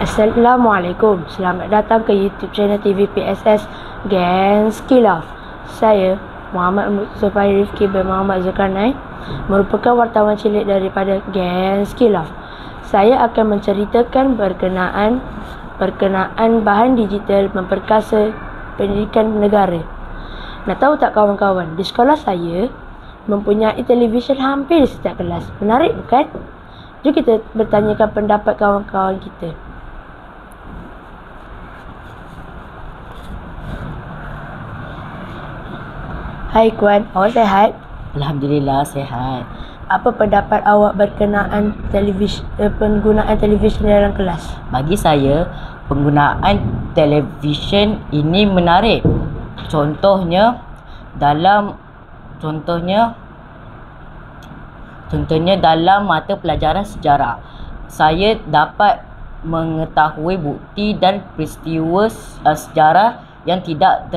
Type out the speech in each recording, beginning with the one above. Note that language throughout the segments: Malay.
Assalamualaikum. Selamat datang ke YouTube channel TV PSS Gen Skilaf. Saya Muhammad Zulfahari Rifki bin Muhammad Zulkarnain, merupakan wartawan cilik daripada Gen Skilaf. Saya akan menceritakan berkenaan bahan digital memperkasa pendidikan negara. Nak tahu tak kawan-kawan, di sekolah saya mempunyai televisyen hampir di setiap kelas. Menarik bukan? Jom kita bertanyakan pendapat kawan-kawan kita. Hai Kuan, awak sihat? Alhamdulillah sihat. Apa pendapat awak berkenaan penggunaan televisyen dalam kelas? Bagi saya, penggunaan televisyen ini menarik. Contohnya dalam mata pelajaran sejarah, saya dapat mengetahui bukti dan peristiwa sejarah yang tidak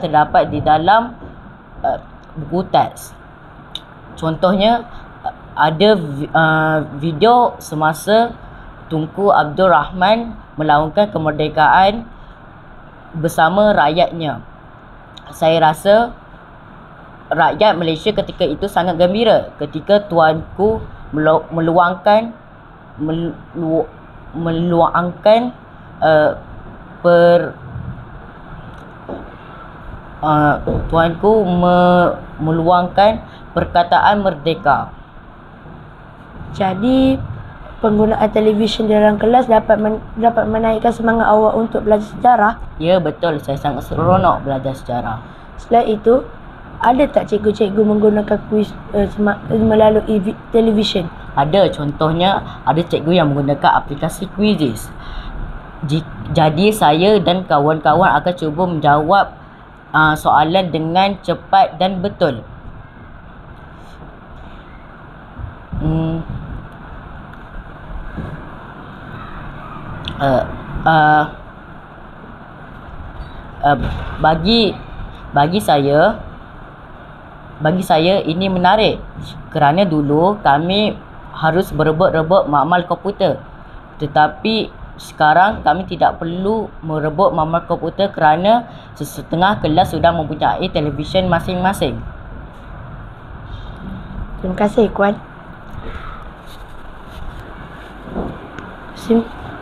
terdapat di dalam buku teks. Contohnya ada video semasa Tunku Abdul Rahman melaungkan kemerdekaan bersama rakyatnya. Saya rasa rakyat Malaysia ketika itu sangat gembira ketika tuanku meluangkan perkataan merdeka. Jadi penggunaan televisyen dalam kelas dapat menaikkan semangat awak untuk belajar sejarah? Ya betul, saya sangat seronok belajar sejarah. Selain itu, ada tak cikgu-cikgu menggunakan kuis melalui televisyen? Ada, contohnya ada cikgu yang menggunakan aplikasi Quizizz. Jadi saya dan kawan-kawan akan cuba menjawab soalan dengan cepat dan betul. Bagi saya ini menarik kerana dulu kami harus berebut-rebut makmal komputer, tetapi sekarang kami tidak perlu merebut makmal komputer kerana setengah kelas sudah mempunyai televisyen masing-masing. Terima kasih Kuan.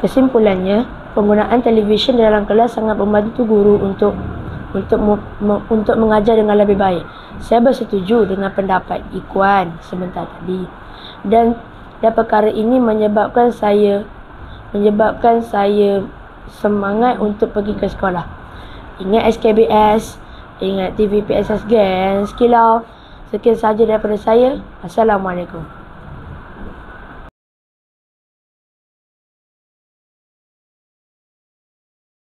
Kesimpulannya, penggunaan televisyen dalam kelas sangat membantu guru untuk mengajar dengan lebih baik. Saya bersetuju dengan pendapat Ikuan sebentar tadi, dan perkara ini menyebabkan saya semangat untuk pergi ke sekolah. Ingat SKBS, ingat TV PSS Gen Skilaf. Sekian sahaja daripada saya. Assalamualaikum.